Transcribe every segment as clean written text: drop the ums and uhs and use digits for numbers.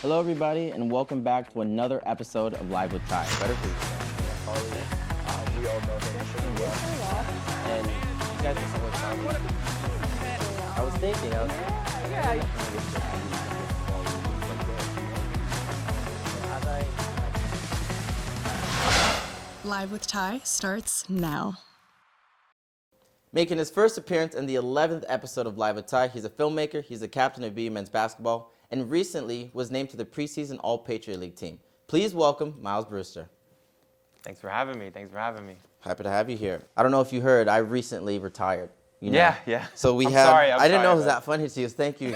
Hello, everybody, and welcome back to another episode of Live with Ty. Better for you. We all know him pretty well. And you guys are so much fun. I was thinking, Live with Ty starts now. Making his first appearance in the 11th episode of Live with Ty, he's a filmmaker, he's the captain of BU men's basketball, and recently was named to the preseason All-Patriot League team. Please welcome Miles Brewster. Thanks for having me. Happy to have you here. I don't know if you heard, I recently retired. You know? Yeah. So we I'm have. sorry, I didn't know it was but- that funny to you. Thank you.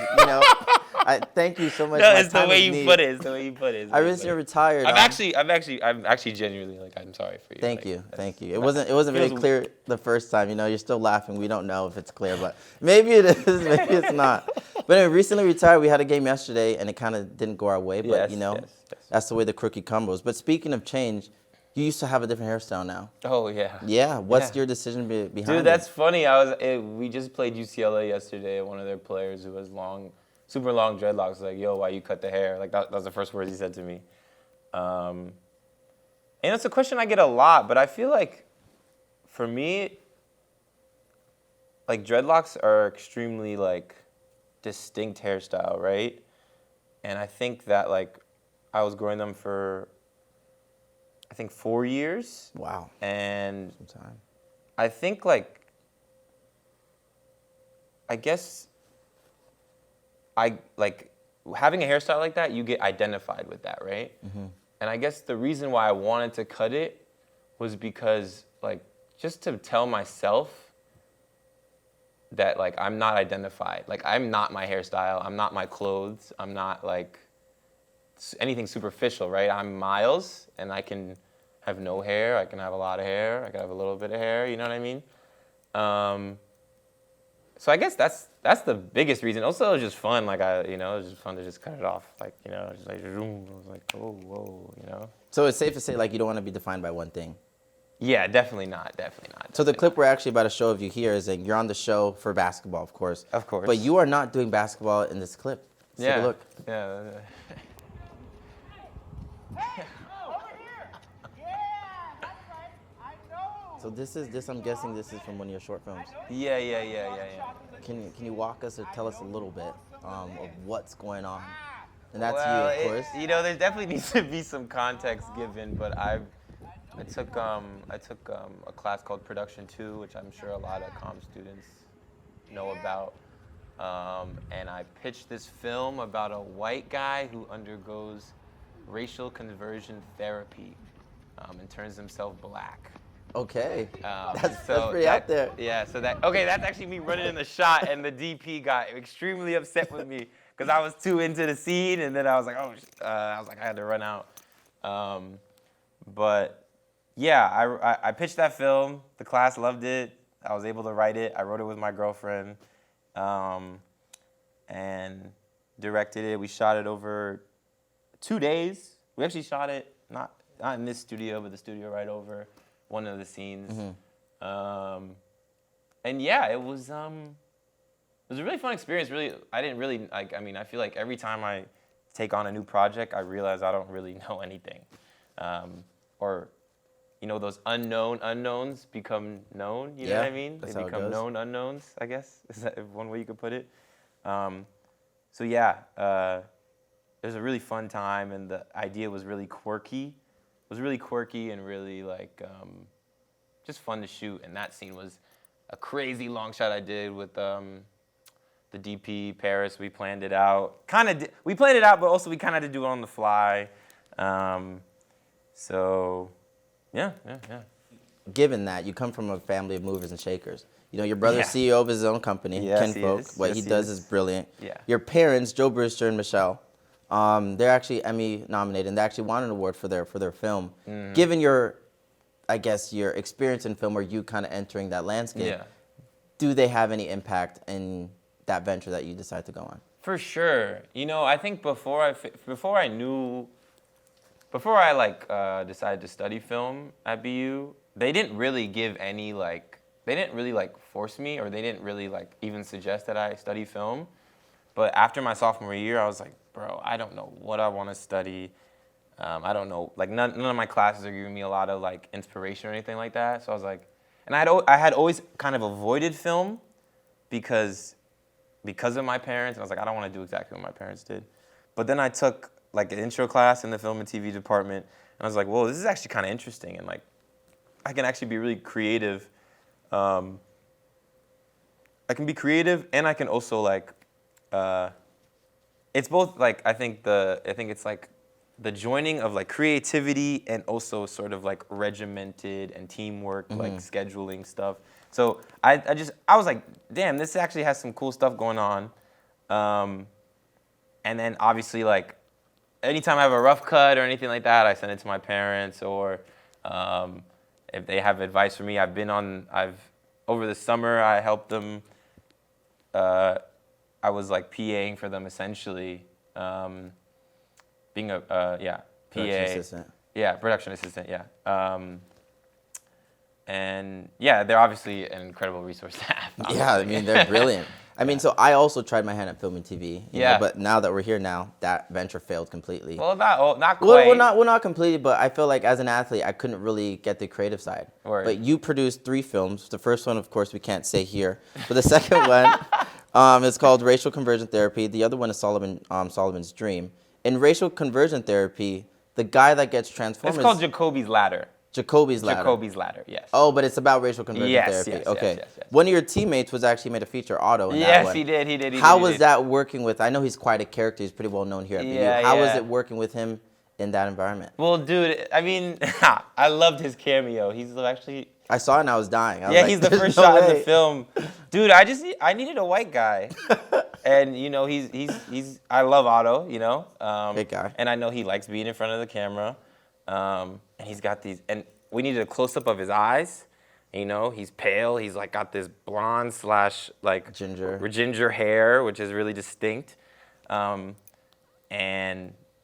I thank you so much. No, My it's the time way of you need. put it. It's the way you put it. I recently retired. I'm actually genuinely I'm sorry for you. Thank Like, you. It wasn't very feels- clear the first time. You're still laughing. We don't know if it's clear, but maybe it is. Maybe it's not. But anyway, recently retired. We had a game yesterday, and it kind of didn't go our way. But Yes. that's the way the cookie crumbles. But speaking of change, you used to have a different hairstyle now. Oh yeah. Yeah. What's Yeah. your decision behind it? Dude, that's funny. We just played UCLA yesterday. One of their players who has super long dreadlocks was like, "Yo, why you cut the hair?" Like that was the first words he said to me. And it's a question I get a lot, but I feel like for me, like dreadlocks are extremely like distinct hairstyle, right? And I think that like I was growing them for 4 years. Wow. And Some time. I think I guess having a hairstyle like that, you get identified with that, right? Mm-hmm. And I guess the reason why I wanted to cut it was because just to tell myself that I'm not identified. I'm not my hairstyle, I'm not my clothes, I'm not anything superficial, right? I'm Miles, and I can have no hair, I can have a lot of hair, I can have a little bit of hair, you know what I mean? So I guess that's the biggest reason. Also, it was just fun. It was just fun to just cut it off. Just zoom. I was like, oh, whoa. So it's safe to say you don't want to be defined by one thing. Yeah, definitely not. So the clip we're actually about to show of you here is that you're on the show for basketball, of course. Of course. But you are not doing basketball in this clip. Let's take a look. Yeah. So this I'm guessing this is from one of your short films. Yeah. Can you walk us or tell us a little bit of what's going on? And that's Well, you, of course. There definitely needs to be some context given, but I took a class called Production 2, which I'm sure a lot of comm students know about. And I pitched this film about a white guy who undergoes racial conversion therapy and turns himself black. Okay. That's So pretty out there. Yeah, that's actually me running in the shot, and the DP got extremely upset with me because I was too into the scene, and then I was like, I had to run out. But yeah, I pitched that film. The class loved it. I was able to write it. I wrote it with my girlfriend, and directed it. We shot it over 2 days. We actually shot it not in this studio, but the studio right over one of the scenes. Mm-hmm. And yeah, it was a really fun experience. Really, I didn't really I feel like every time I take on a new project, I realize I don't really know anything, or those unknown unknowns become known. You know what I mean? That's They how it become goes. known unknowns. I guess is that one way you could put it. So yeah, it was a really fun time, and the idea was really quirky. It was really quirky and really just fun to shoot. And that scene was a crazy long shot I did with the DP Paris. We planned it out. We planned it out, but also we kind of had to do it on the fly. So yeah. Given that you come from a family of movers and shakers, your brother's Yeah. CEO of his own company, Yes, he Kinfolk. is. What Yes, he he does is. is brilliant. Yeah. Your parents, Joe Brewster and Michelle, they're actually Emmy nominated, and they actually won an award for their film. Mm-hmm. Given your experience in film, or you kind of entering that landscape, Yeah. do they have any impact in that venture that you decide to go on? For sure. I think before I decided to study film at BU, they didn't really give any they didn't really force me, or they didn't really even suggest that I study film. But after my sophomore year, I was like, bro, I don't know what I want to study. I don't know, like none of my classes are giving me a lot of like inspiration or anything like that. So I was like, and I had always kind of avoided film because of my parents. And I was like, I don't want to do exactly what my parents did. But then I took like an intro class in the film and TV department, and I was like, whoa, this is actually kind of interesting, and like I can actually be really creative. I can be creative, and I can also like. It's both like I think it's like the joining of like creativity and also sort of like regimented and teamwork, like scheduling stuff. So I was like, damn, this actually has some cool stuff going on. And then obviously like anytime I have a rough cut or anything like that, I send it to my parents, or if they have advice for me, over the summer I helped them. I was like PAing for them essentially, being a PA, Production assistant. Yeah, production assistant, yeah. And yeah, they're obviously an incredible resource to have. Yeah, I mean, they're brilliant. I mean, so I also tried my hand at film and TV. You know, but now that we're here now, that venture failed completely. Well, not quite. Well, not completely, but I feel like as an athlete, I couldn't really get the creative side. Word. But you produced 3 films. The first one, of course, we can't say here. But the second one is called Racial Conversion Therapy. The other one is Solomon's Dream. In Racial Conversion Therapy, the guy that gets transformed It's called Jacoby's Ladder. Jacoby's Ladder. Jacoby's Ladder, yes. Oh, but it's about racial conversion therapy. Yes, okay. yes. One of your teammates was actually made a feature, Otto, in that Yes, one. he did. How was that working with? I know he's quite a character. He's pretty well known here at BU. How was yeah. it working with him in that environment? Well, dude, I mean, I loved his cameo. He's actually. I saw it and I was dying. I was like, He's the first no shot way. in the film. Dude, I needed a white guy. And, you know, I love Otto, you know. Great guy. And I know he likes being in front of the camera. And he's got these, and we needed a close-up of his eyes. You know, he's pale. He's like got this blonde / like ginger hair, which is really distinct. And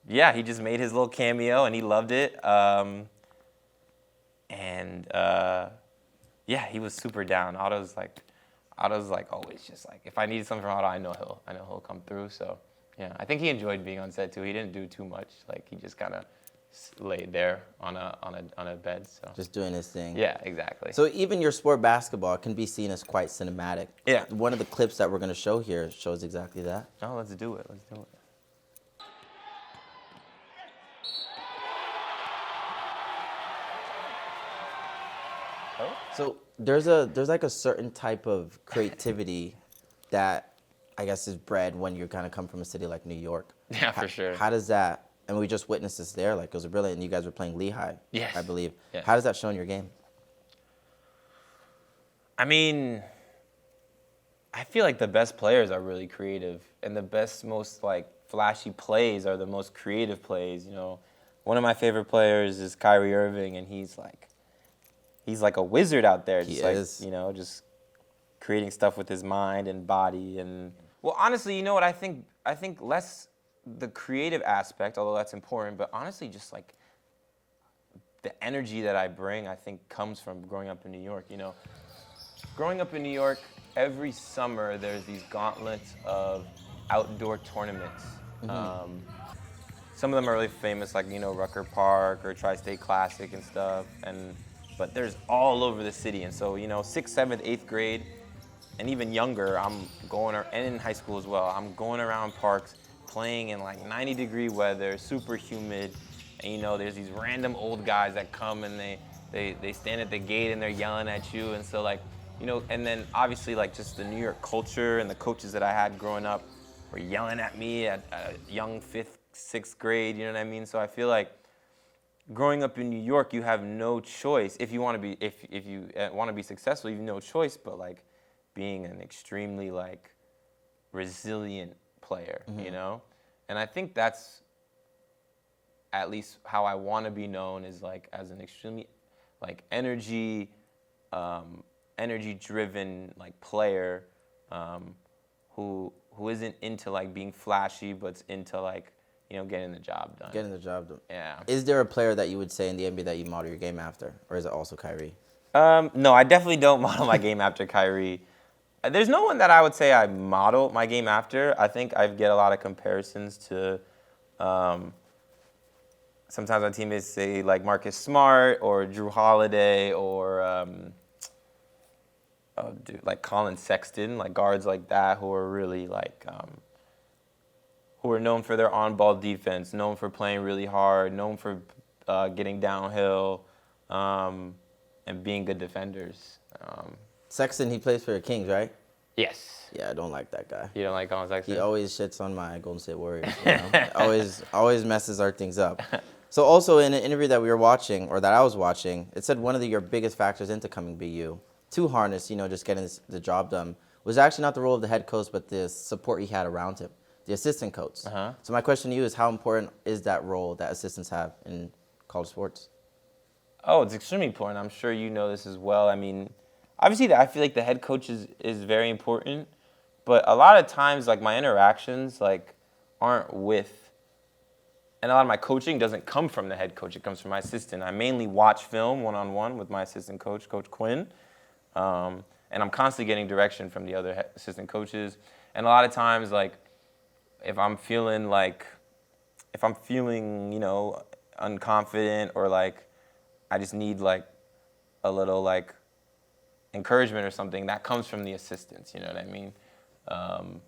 yeah, he just made his little cameo and he loved it. Yeah, he was super down. Otto's like always just like, if I needed something from Otto, I know he'll come through. So yeah, I think he enjoyed being on set too. He didn't do too much. Like he just kind of laid there on a bed. So just doing his thing. Yeah, exactly. So even your sport, basketball, can be seen as quite cinematic. Yeah. One of the clips that we're going to show here shows exactly that. Oh, let's do it. So there's like a certain type of creativity that I guess is bred when you kind of come from a city like New York. Yeah, for sure. How does that? And we just witnessed this there. Like it was brilliant. And you guys were playing Lehigh. Yes. I believe. Yes. How does that show in your game? I mean, I feel like the best players are really creative, and the best, most like flashy plays are the most creative plays. You know, one of my favorite players is Kyrie Irving, and he's like a wizard out there. He Just is. Like, you know, just creating stuff with his mind and body. And well, honestly, you know what I think? I think less the creative aspect, although that's important, but honestly, just like the energy that I bring, I think comes from growing up in New York. You know, growing up in New York, every summer there's these gauntlets of outdoor tournaments. Some of them are really famous, like, you know, Rucker Park or Tri-State Classic and stuff. But there's all over the city. And so, you know, 6th, 7th, 8th grade, and even younger, and in high school as well, I'm going around parks, playing in like 90-degree weather, super humid. And, you know, there's these random old guys that come and they stand at the gate and they're yelling at you. And so, like, you know, and then obviously, like, just the New York culture and the coaches that I had growing up were yelling at me at a young 5th, 6th grade, you know what I mean? So I feel like growing up in New York, you have no choice. If you want to be successful, you have no choice but like being an extremely like resilient player, you know? And I think that's at least how I want to be known, is like as an extremely like energy-driven like player who isn't into like being flashy, but's into like, you know, getting the job done. Getting the job done. Yeah. Is there a player that you would say in the NBA that you model your game after, or is it also Kyrie? No, I definitely don't model my game after Kyrie. There's no one that I would say I model my game after. I think I get a lot of comparisons to. Sometimes my teammates say like Marcus Smart or Drew Holiday or like Colin Sexton, like guards like that who are really like who are known for their on-ball defense, known for playing really hard, known for getting downhill, and being good defenders. Sexton, he plays for the Kings, right? Yes. Yeah, I don't like that guy. You don't like Colin Sexton? He always shits on my Golden State Warriors. You know? always messes our things up. So also in an interview that we were watching, or that I was watching, it said one of your biggest factors into coming BU to harness, just getting the job done, was actually not the role of the head coach, but the support he had around him, the assistant coach. Uh-huh. So my question to you is, how important is that role that assistants have in college sports? Oh, it's extremely important. I'm sure you know this as well. I mean, obviously, I feel like the head coach is very important, but a lot of times, like my interactions, like aren't with, and a lot of my coaching doesn't come from the head coach. It comes from my assistant. I mainly watch film one-on-one with my assistant coach, Coach Quinn, and I'm constantly getting direction from the other assistant coaches. And a lot of times, like if I'm feeling, unconfident or like I just need like a little like encouragement or something, that comes from the assistants, you know what I mean? So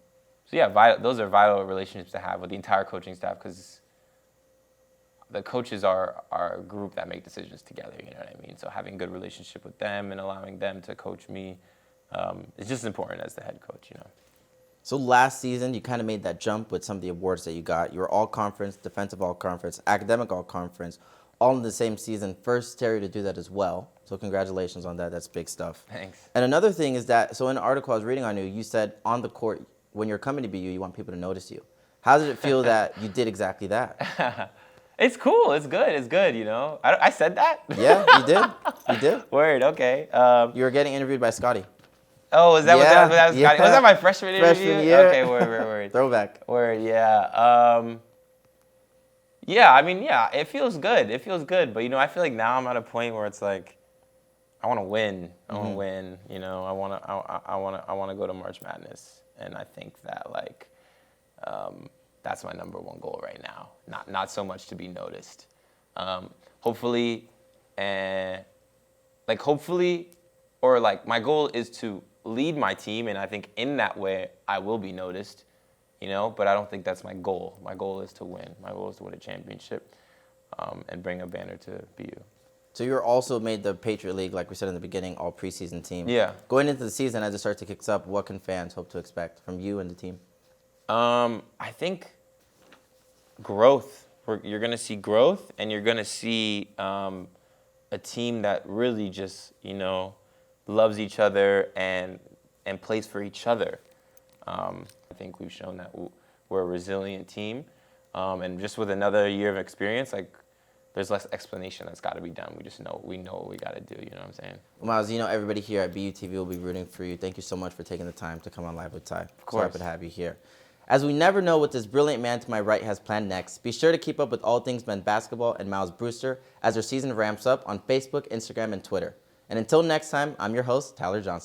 yeah, those are vital relationships to have with the entire coaching staff, because the coaches are a group that make decisions together, you know what I mean? So having a good relationship with them and allowing them to coach me is just as important as the head coach, you know? So last season, you kind of made that jump with some of the awards that you got. You were all-conference, defensive all-conference, academic all-conference, all in the same season. First Terry to do that as well. So congratulations on that. That's big stuff. Thanks. And another thing is that, so in an article I was reading on you, you said on the court, when you're coming to BU, you want people to notice you. How did it feel that you did exactly that? It's cool. It's good, you know? I said that? Yeah, you did. You did. Word, okay. You were getting interviewed by Scotty. Oh, is that what that was? Yeah. Was that my freshman interview? Freshman year. Okay, word. Throwback. Word, yeah. Yeah, I mean, yeah, it feels good. It feels good. But, I feel like now I'm at a point where it's like, I want to win. I want to win. I want to go to March Madness. And I think that, like, that's my number one goal right now. Not so much to be noticed. Hopefully, or like my goal is to lead my team, and I think in that way I will be noticed, but I don't think that's my goal. My goal is to win. My goal is to win a championship and bring a banner to BU. So you were also made the Patriot League, like we said in the beginning, all preseason team. Yeah. Going into the season, as it starts to kick up, what can fans hope to expect from you and the team? I think growth. You're going to see growth, and you're going to see a team that really just, loves each other and plays for each other. I think we've shown that we're a resilient team, and just with another year of experience, like there's less explanation that's got to be done. We know what we got to do. You know what I'm saying? Well, Miles, everybody here at BU TV will be rooting for you. Thank you so much for taking the time to come on Live with Ty. Of course. So happy to have you here. As we never know what this brilliant man to my right has planned next, be sure to keep up with all things men's basketball and Miles Brewster as their season ramps up on Facebook, Instagram, and Twitter. And until next time, I'm your host, Tyler Johnson.